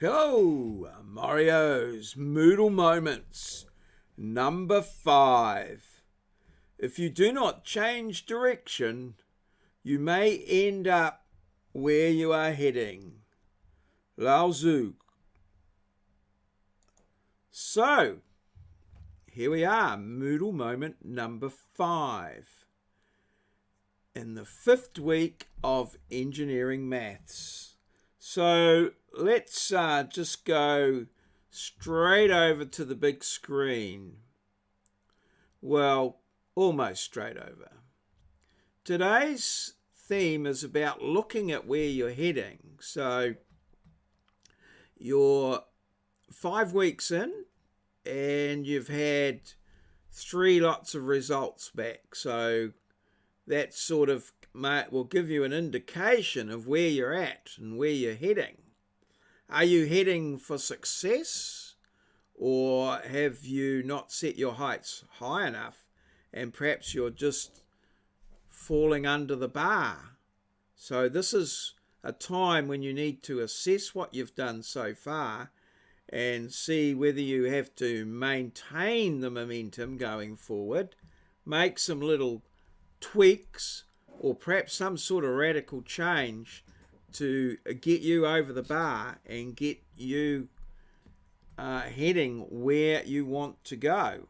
Hello, maurieos, Moodle Moments, number 5. If you do not change direction, you may end up where you are heading. Lao Tzu. So, here we are, Moodle Moment number 5. In the 5th week of engineering maths. So let's just go straight over to the big screen. Well, almost straight over. Today's theme is about looking at where you're heading. So you're 5 weeks in and you've had 3 lots of results back. So that sort of will give you an indication of where you're at and where you're heading. Are you heading for success, or have you not set your heights high enough and perhaps you're just falling under the bar? So this is a time when you need to assess what you've done so far and see whether you have to maintain the momentum going forward, make some little tweaks, or perhaps some sort of radical change to get you over the bar and get you heading where you want to go,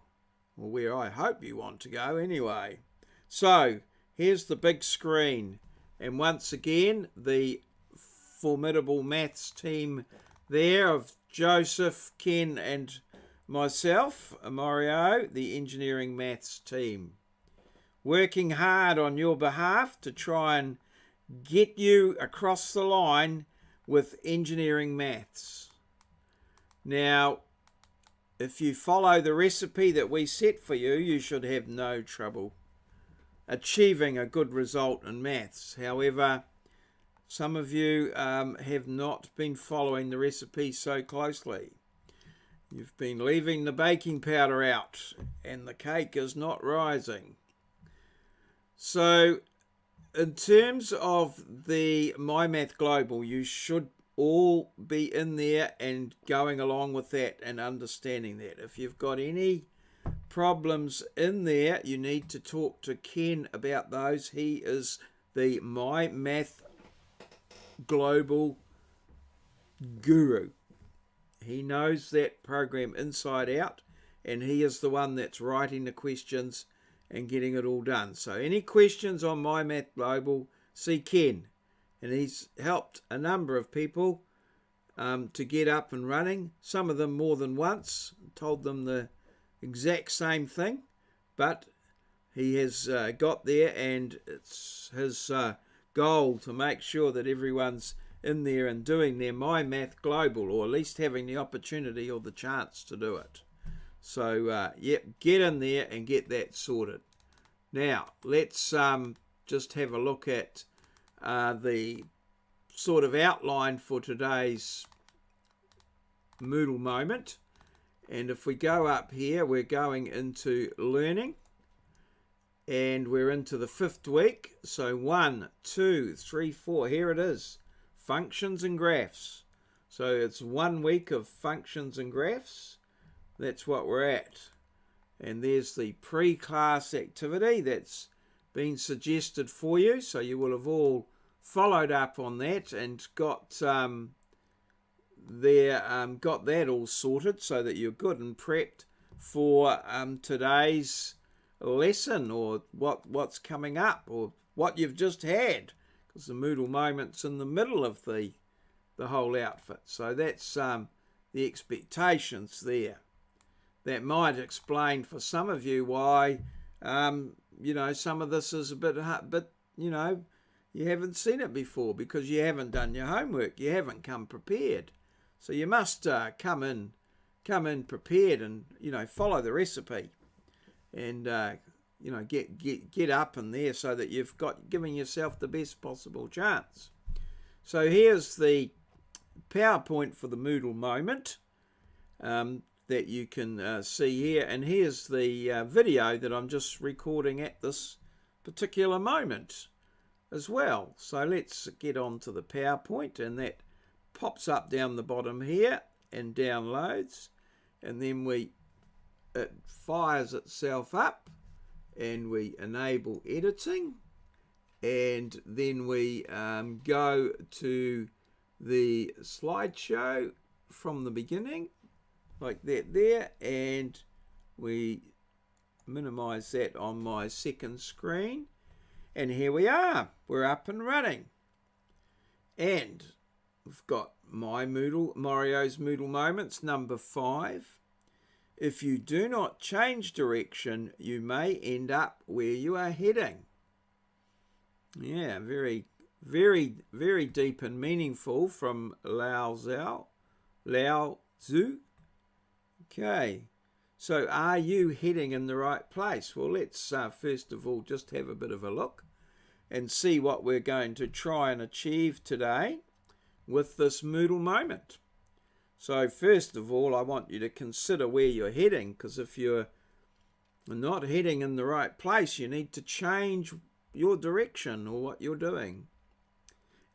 or where I hope you want to go anyway. So here's the big screen, and once again the formidable maths team there of Joseph, Ken and myself, Maurieo, the engineering maths team, working hard on your behalf to try and get you across the line with engineering maths. Now, if you follow the recipe that we set for you, you should have no trouble achieving a good result in maths. However, some of you have not been following the recipe so closely. You've been leaving the baking powder out and the cake is not rising. So in terms of the My Math Global, you should all be in there and going along with that and understanding that. If you've got any problems in there, you need to talk to Ken about those. He is the My Math Global guru. He knows that program inside out, and he is the one that's writing the questions and getting it all done. So any questions on My Math Global, see Ken. And he's helped a number of people to get up and running, some of them more than once, told them the exact same thing, but he has got there, and it's his goal to make sure that everyone's in there and doing their My Math Global, or at least having the opportunity or the chance to do it. So, yep, get in there and get that sorted. Now, let's just have a look at the sort of outline for today's Moodle moment. And if we go up here, we're going into learning. And we're into the 5th week. So 1, 2, 3, 4. Here it is. Functions and graphs. So it's 1 week of functions and graphs. That's what we're at. And there's the pre-class activity that's been suggested for you. So you will have all followed up on that and got that all sorted so that you're good and prepped for today's lesson, or what's coming up, or what you've just had, because the Moodle moment's in the middle of the whole outfit. So that's the expectations there. That might explain for some of you why some of this is a bit hard, but you haven't seen it before because you haven't done your homework. You haven't come prepared. So you must come in prepared and follow the recipe, and get up in there so that you've got giving yourself the best possible chance. So here's the PowerPoint for the Moodle moment that you can see here, and here's the video that I'm just recording at this particular moment as well. So let's get on to the PowerPoint, and that pops up down the bottom here and downloads, and then it fires itself up, and we enable editing, and then we go to the slideshow from the beginning, like that there, and we minimize that on my second screen, and here we are, we're up and running. And we've got my Maurieo's Moodle Moments number 5. If you do not change direction, you may end up where you are heading. Yeah, very, very, very deep and meaningful from Lao Tzu. Okay, so are you heading in the right place? Well, let's first of all just have a bit of a look and see what we're going to try and achieve today with this Moodle moment. So first of all, I want you to consider where you're heading, because if you're not heading in the right place, you need to change your direction or what you're doing.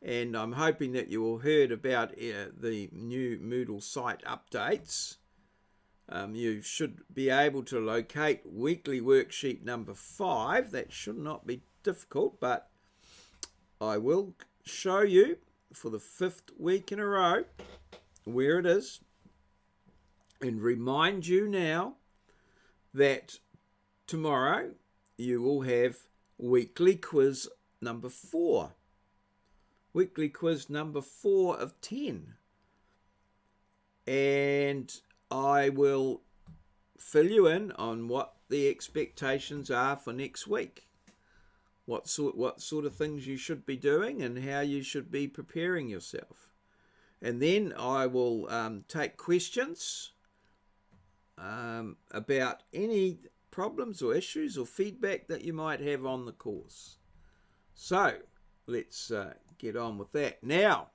And I'm hoping that you all heard about the new Moodle site updates. You should be able to locate weekly worksheet number 5. That should not be difficult, but I will show you for the 5th week in a row where it is, and remind you now that tomorrow you will have weekly quiz number 4. Weekly quiz number 4 of 10. And I will fill you in on what the expectations are for next week. What sort of things you should be doing and how you should be preparing yourself. And then I will take questions about any problems or issues or feedback that you might have on the course. So let's get on with that. Now,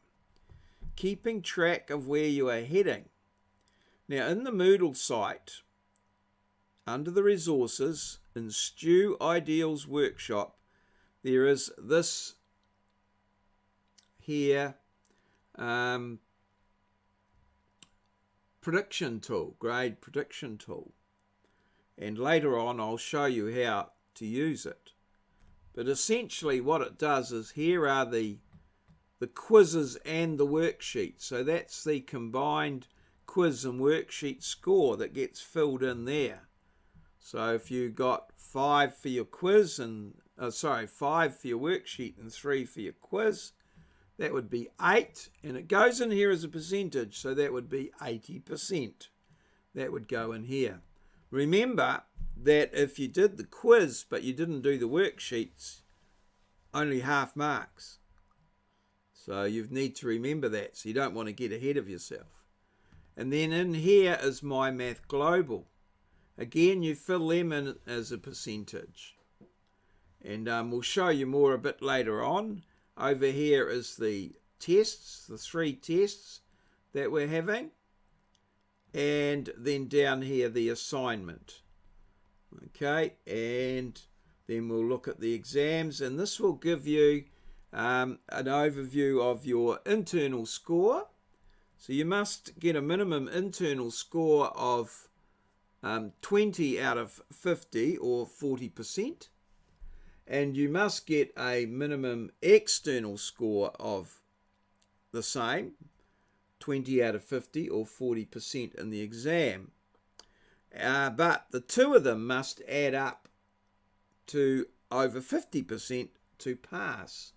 keeping track of where you are heading. Now, in the Moodle site, under the resources, in Stu Ideals Workshop, there is this here prediction tool, grade prediction tool. And later on, I'll show you how to use it. But essentially what it does is here are the quizzes and the worksheets. So that's the combined quiz and worksheet score that gets filled in there. So if you got 5 for your quiz and 5 for your worksheet and 3 for your quiz, that would be 8, and it goes in here as a percentage, so that would be 80%. That would go in here. Remember that if you did the quiz but you didn't do the worksheets, only half marks. So you need to remember that, so you don't want to get ahead of yourself. And then in here is My Math Global. Again, you fill them in as a percentage. And we'll show you more a bit later on. Over here is the tests, the 3 tests that we're having. And then down here, the assignment. Okay, and then we'll look at the exams. And this will give you an overview of your internal score. So you must get a minimum internal score of 20 out of 50 or 40%. And you must get a minimum external score of the same, 20 out of 50 or 40% in the exam. But the two of them must add up to over 50% to pass.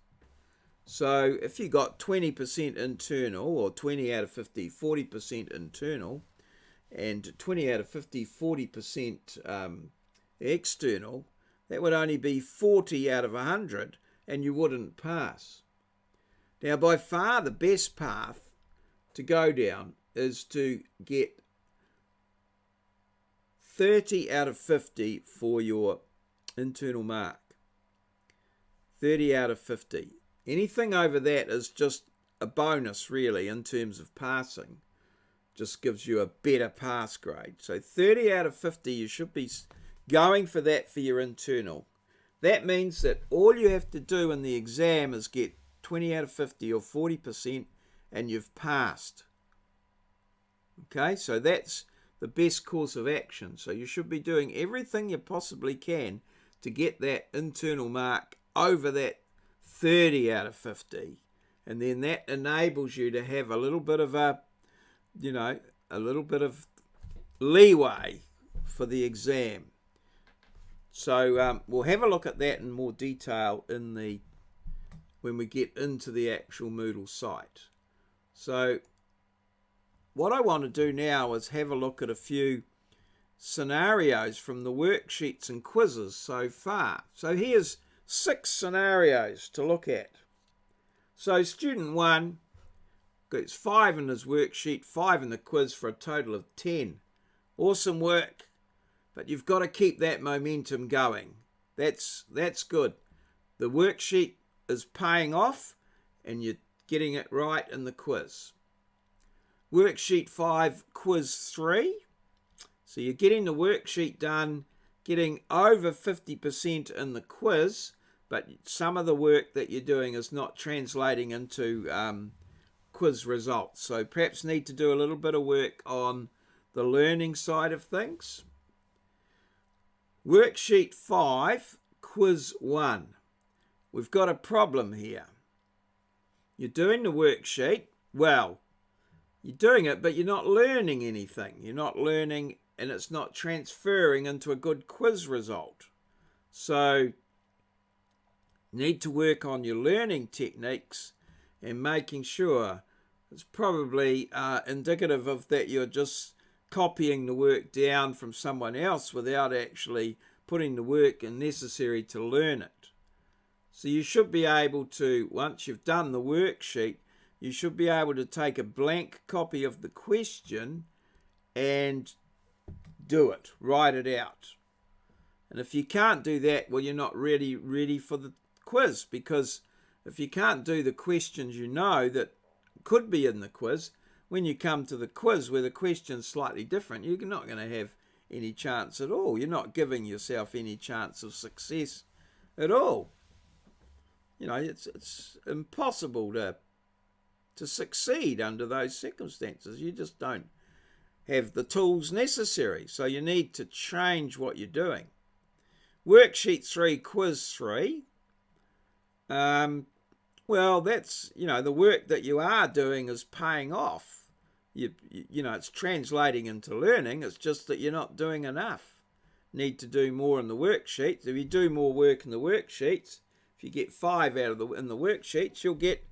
So if you got 20% internal, or 20 out of 50, 40% internal, and 20 out of 50, 40% external, that would only be 40 out of 100, and you wouldn't pass. Now, by far the best path to go down is to get 30 out of 50 for your internal mark. 30 out of 50. Anything over that is just a bonus, really, in terms of passing. Just gives you a better pass grade. So 30 out of 50, you should be going for that for your internal. That means that all you have to do in the exam is get 20 out of 50 or 40%, and you've passed. Okay, so that's the best course of action. So you should be doing everything you possibly can to get that internal mark over that 30 out of 50. And then that enables you to have a little bit of a little bit of leeway for the exam. So we'll have a look at that in more detail when we get into the actual Moodle site. So what I want to do now is have a look at a few scenarios from the worksheets and quizzes so far. So here's 6 scenarios to look at. So student 1 gets 5 in his worksheet, 5 in the quiz for a total of 10. Awesome work, but you've got to keep that momentum going. That's good. The worksheet is paying off and you're getting it right in the quiz. Worksheet 5, quiz 3. So you're getting the worksheet done, getting over 50% in the quiz, but some of the work that you're doing is not translating into quiz results. So perhaps need to do a little bit of work on the learning side of things. Worksheet 5, quiz 1. We've got a problem here. You're doing the worksheet. Well, you're doing it, but you're not learning anything. You're not learning, and it's not transferring into a good quiz result. So need to work on your learning techniques and making sure it's probably indicative of that you're just copying the work down from someone else without actually putting the work in necessary to learn it. So you should be able to, once you've done the worksheet, you should be able to take a blank copy of the question and do it, write it out. And if you can't do that, well, you're not really ready for the quiz, because if you can't do the questions you know that could be in the quiz, when you come to the quiz where the question's slightly different, you're not going to have any chance at all. You're not giving yourself any chance of success at all. You know, it's impossible to succeed under those circumstances. You just don't have the tools necessary. So you need to change what you're doing. Worksheet 3, quiz 3. Well, that's, the work that you are doing is paying off. It's translating into learning. It's just that you're not doing enough. Need to do more in the worksheets. If you do more work in the worksheets, if you get 5 in the worksheets, you'll get,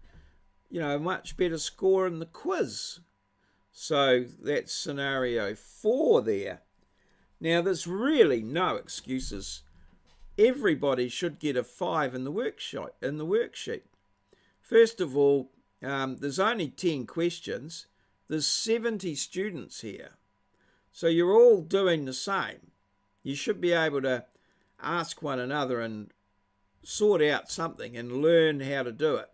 a much better score in the quiz. So that's scenario 4 there. Now, there's really no excuses. Everybody should get a 5 in the worksheet. First of all, there's only 10 questions. There's 70 students here. So you're all doing the same. You should be able to ask one another and sort out something and learn how to do it.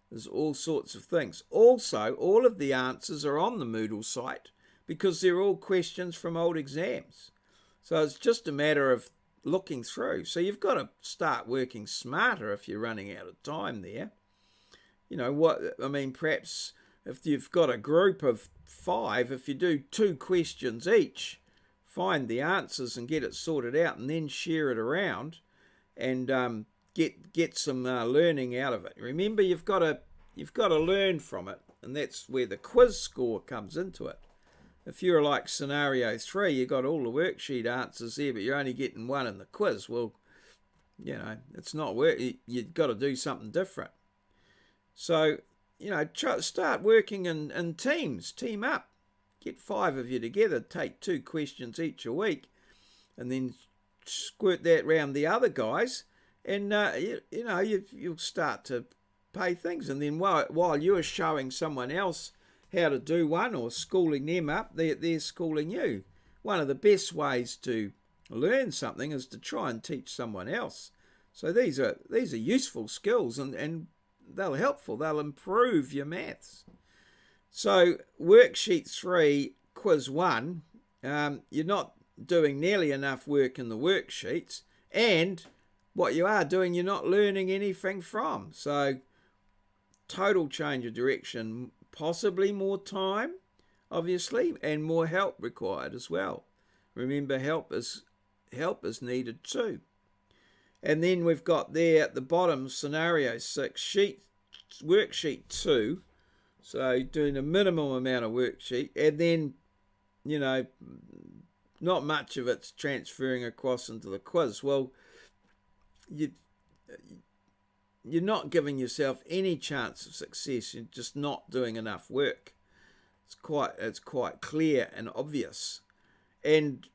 There's all sorts of things. Also, all of the answers are on the Moodle site because they're all questions from old exams. So it's just a matter of looking through. So you've got to start working smarter if you're running out of time there. Perhaps if you've got a group of 5, if you do 2 questions each, find the answers and get it sorted out and then share it around and get some learning out of it. Remember, you've got to learn from it, and that's where the quiz score comes into it. If you're like scenario 3, you've got all the worksheet answers there, but you're only getting 1 in the quiz. Well, it's not work. You've got to do something different. So, start working in teams. Team up. Get 5 of you together. Take 2 questions each a week, and then squirt that round the other guys, and you'll start to pay things. And then while you're showing someone else how to do one or schooling them up, they're schooling you. One of the best ways to learn something is to try and teach someone else. So these are useful skills, and they're helpful. They'll improve your maths. So worksheet 3, quiz 1, you're not doing nearly enough work in the worksheets, and what you are doing, you're not learning anything from. So total change of direction, possibly more time, obviously, and more help required as well. Remember, help is needed too. And then we've got there at the bottom, scenario 6, worksheet 2. So doing a minimum amount of worksheet, and then, not much of it's transferring across into the quiz. Well, you're not giving yourself any chance of success. You're just not doing enough work. It's quite clear and obvious. And,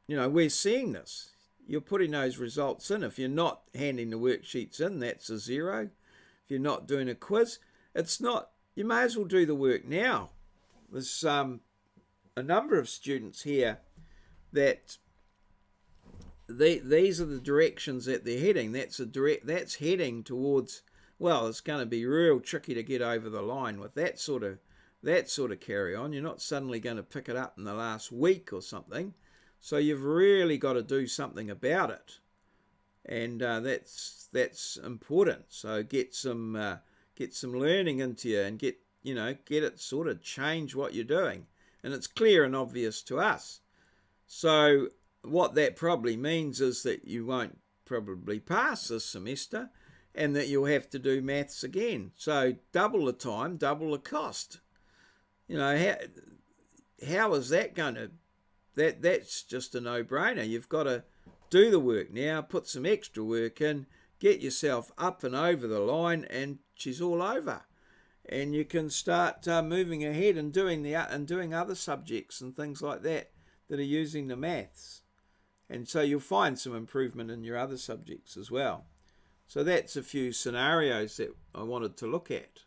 we're seeing this. You're putting those results in. If you're not handing the worksheets in, that's a 0. If you're not doing a quiz, it's not. You may as well do the work now. There's a number of students here that these are the directions that they're heading. That's heading towards. Well, it's going to be real tricky to get over the line with that sort of carry on. You're not suddenly going to pick it up in the last week or something. So you've really got to do something about it, and that's important. So get some learning into you, and get it sort of change what you're doing, and it's clear and obvious to us. So what that probably means is that you won't probably pass this semester, and that you'll have to do maths again. So double the time, double the cost. How is that going to? That's just a no-brainer. You've got to do the work now, put some extra work in, get yourself up and over the line, and she's all over. And you can start moving ahead and doing other subjects and things like that are using the maths. And so you'll find some improvement in your other subjects as well. So that's a few scenarios that I wanted to look at.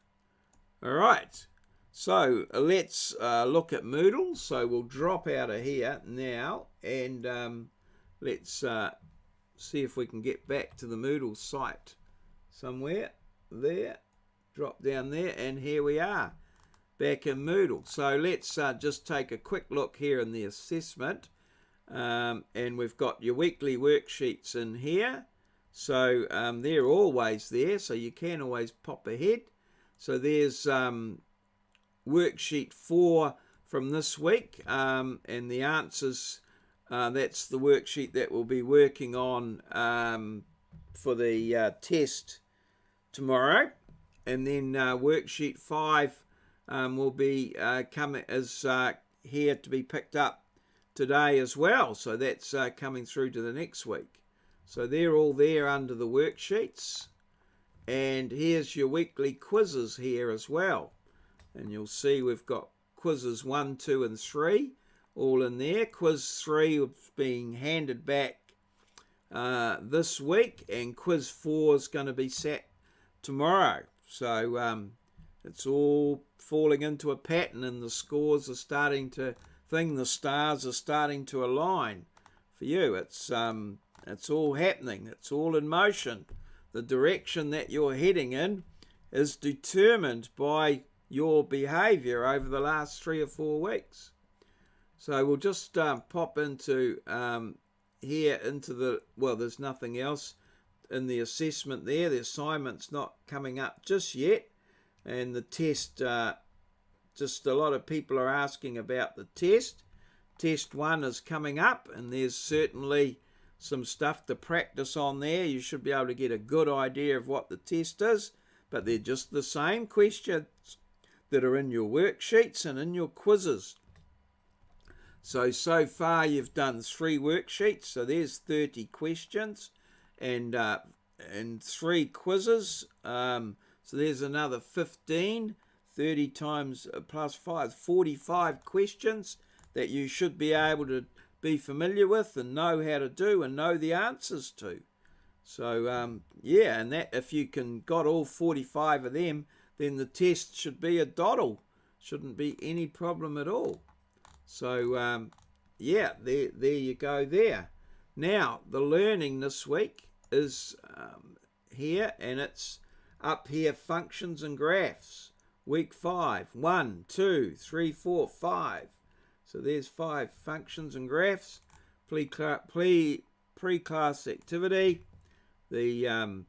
All right. So let's look at Moodle. So we'll drop out of here now, and let's see if we can get back to the Moodle site somewhere. There, drop down there, and here we are, back in Moodle. So let's just take a quick look here in the assessment, and we've got your weekly worksheets in here. So they're always there, so you can always pop ahead. So there's worksheet 4 from this week, and the answers, that's the worksheet that we'll be working on for the test tomorrow. And then worksheet 5 will be coming as here to be picked up today as well. So that's coming through to the next week. So they're all there under the worksheets. And here's your weekly quizzes here as well. And you'll see we've got quizzes 1, 2, and 3 all in there. Quiz 3 is being handed back this week, and quiz 4 is going to be sat tomorrow. So it's all falling into a pattern, and the scores are starting to the stars are starting to align for you. It's all happening. It's all in motion. The direction that you're heading in is determined by your behaviour over the last 3 or 4 weeks. So we'll just pop into here into the, well, there's nothing else in the assessment there. The assignment's not coming up just yet, and the test, just a lot of people are asking about the test. Test 1 is coming up, and there's certainly some stuff to practice on there. You should be able to get a good idea of what the test is, but they're just the same questions that are in your worksheets and in your quizzes. So far you've done 3 worksheets, so there's 30 questions and 3 quizzes. So there's another 15, 30 times plus 5, 45 questions that you should be able to be familiar with and know how to do and know the answers to. So yeah, and that if you got all 45 of them, then the test should be a doddle. Shouldn't be any problem at all. So yeah, there you go there. Now the learning this week is here, and it's up here, functions and graphs. Week 5, 1, 2, 3, 4, 5. So there's 5 functions and graphs. Pre-class activity. The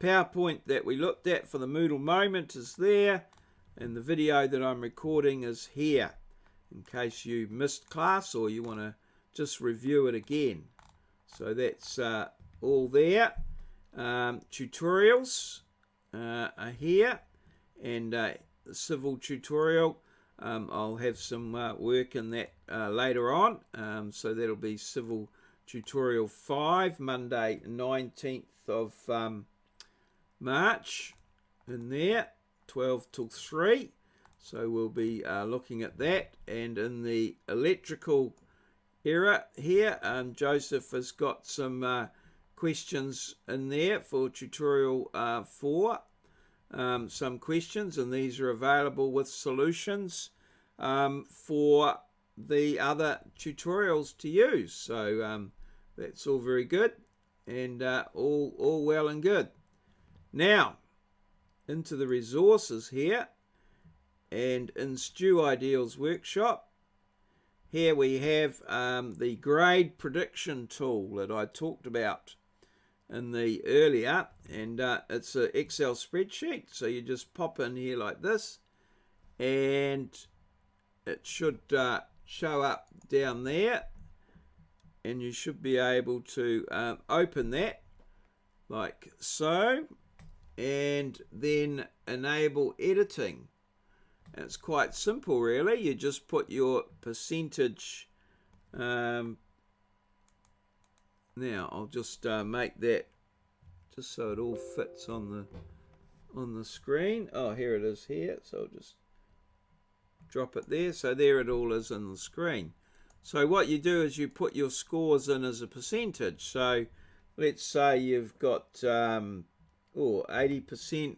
PowerPoint that we looked at for the Moodle moment is there. and the video that I'm recording is here in case you missed class or you want to just review it again. So that's all there. Tutorials are here, and the civil tutorial, I'll have some work in that later on, so that'll be civil tutorial 5, Monday 19th of March in there, 12 till 3. So we'll be looking at that. And in the electrical era here, Joseph has got some questions in there for tutorial 4. Some questions, and these are available with solutions for the other tutorials to use. So that's all very good, and all well and good. Now into the resources here, and in Stu Ideals Workshop, here we have the grade prediction tool that I talked about in the earlier, and it's an Excel spreadsheet. So you just pop in here like this, and it should show up down there, and you should be able to open that like so, and then enable editing. And it's quite simple really. You just put your percentage, now I'll just make that just so it all fits on the screen. Oh, here it is here, so I'll just drop it there. So there it all is on the screen. So what you do is you put your scores in as a percentage. So let's say you've got 80%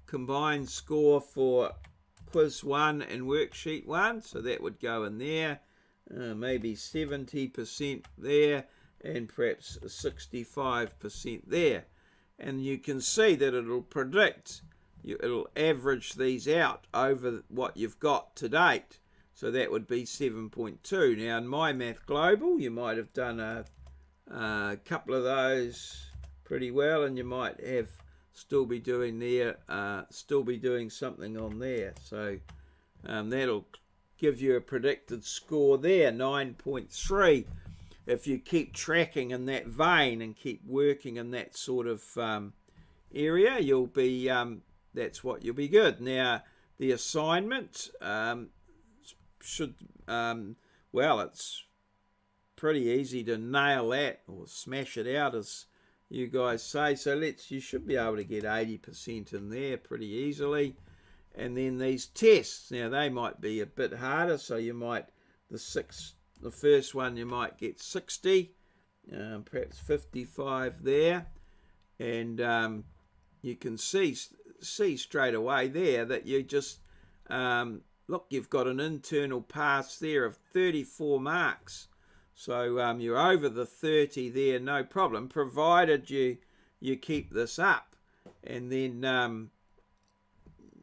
combined score for quiz 1 and worksheet 1, so that would go in there. Maybe 70% there, and perhaps 65% there. And you can see that it'll predict, it'll average these out over what you've got to date. So that would be 7.2. Now in My Math Global, you might have done a couple of those pretty well, and you might have still be doing something on there. So that'll give you a predicted score there, 9.3. If you keep tracking in that vein and keep working in that sort of area, you'll be that's what you'll be good. Now the assignment should well, it's pretty easy to nail that or smash it out, as you guys say. So you should be able to get 80% in there pretty easily. And then these tests, now they might be a bit harder, so you might, the first one you might get 60, perhaps 55 there, and you can see straight away there that you just look, you've got an internal pass there of 34 marks. So you're over the 30 there, no problem, provided you keep this up. And then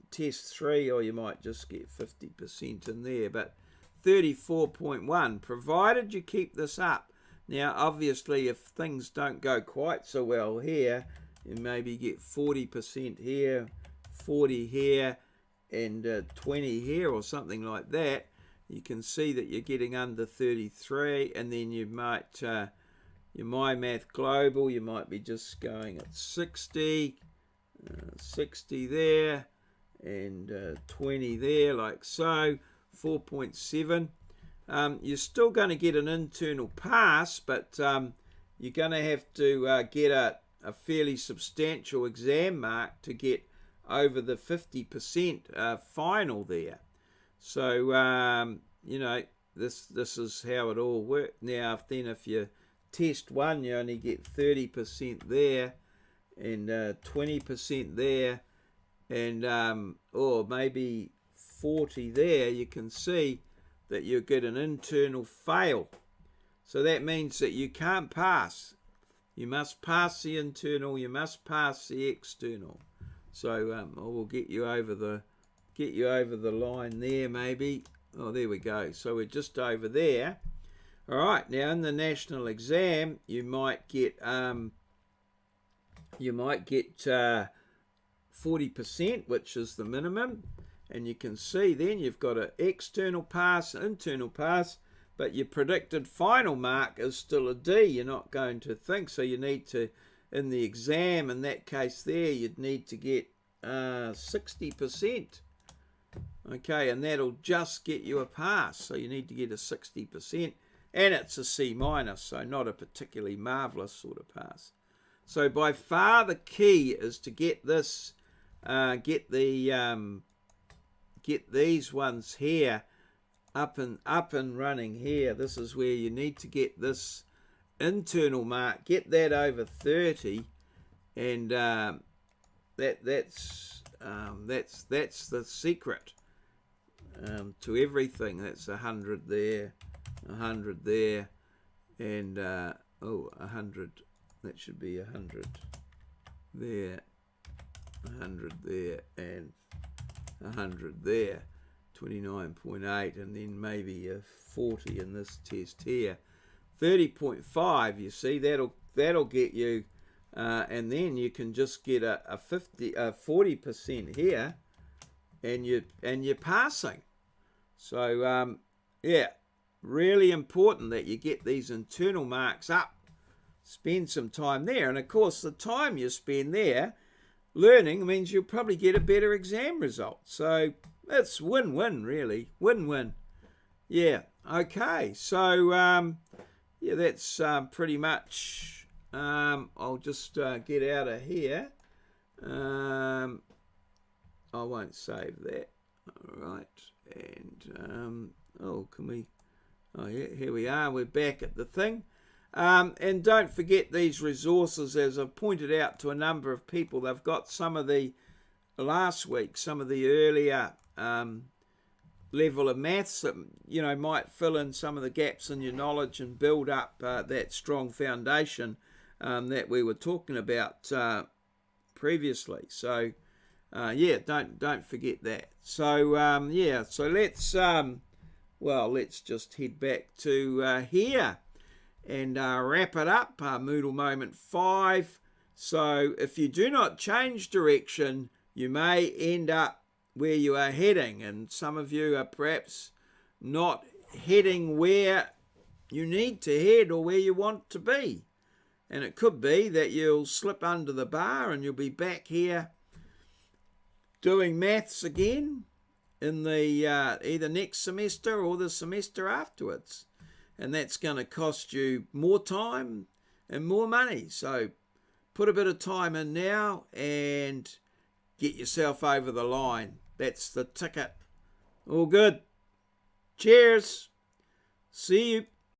test 3, or you might just get 50% in there, but 34.1, provided you keep this up. Now obviously if things don't go quite so well here, you maybe get 40% here, 40 here, and 20 here or something like that. You can see that you're getting under 33, and then you might, your My Math Global, you might be just going at 60, 60 there, and 20 there, like so, 4.7. You're still going to get an internal pass, but you're going to have to get a fairly substantial exam mark to get over the 50% final there. So you know, this is how it all works. Now then, if you test 1, you only get 30% there, and 20% there, and or maybe 40 there. You can see that you get an internal fail. So that means that you can't pass. You must pass the internal, you must pass the external. So I will get you over the line there maybe. Oh, there we go. So we're just over there. All right, now in the national exam, you might get 40%, which is the minimum. And you can see then you've got an external pass, internal pass, but your predicted final mark is still a D. You're not going to think. So you need to, in the exam, in that case there, you'd need to get 60%. Okay, and that'll just get you a pass. So you need to get a 60%. And it's a C minus, so not a particularly marvellous sort of pass. So by far the key is to get this, get these ones here up and running here. This is where you need to get this internal mark, get that over 30, and that's the secret to everything. That's 100 there, 100 there, and 100. That should be 100 there, 100 there, and 100 there, 29.8, and then maybe a 40 in this test here. 30.5, you see, that'll get you, and then you can just get a 40% here, and you're passing. So yeah, really important that you get these internal marks up. Spend some time there, and of course the time you spend there learning means you'll probably get a better exam result. So it's win-win, really, win-win. Yeah, okay, so yeah, that's pretty much, I'll just get out of here. I won't save that. All right, and can we, oh yeah, here we are, we're back at the thing. And don't forget these resources, as I've pointed out to a number of people. They've got some of the, last week, some of the earlier level of maths that, you know, might fill in some of the gaps in your knowledge and build up that strong foundation that we were talking about previously. So, yeah, don't forget that. So, yeah, so let's just head back to here. And wrap it up, Moodle Moment 5. So if you do not change direction, you may end up where you are heading. And some of you are perhaps not heading where you need to head or where you want to be. And it could be that you'll slip under the bar and you'll be back here doing maths again in the either next semester or the semester afterwards. And that's going to cost you more time and more money. So put a bit of time in now and get yourself over the line. That's the ticket. All good. Cheers. See you.